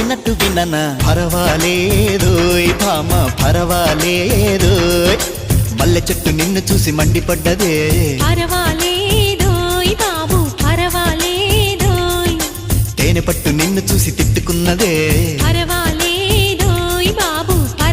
చెప్పినట్టు విననా పర్వాలేదోయ్ భామ పర్వాలేదోయ్ మల్లె చెట్టు నిన్ను చూసి మండిపడ్డదే పర్వాలేదోయ్ బాబు పర్వాలేదోయ్ తేనె పట్టు నిన్ను చూసి తిట్టుకున్నదే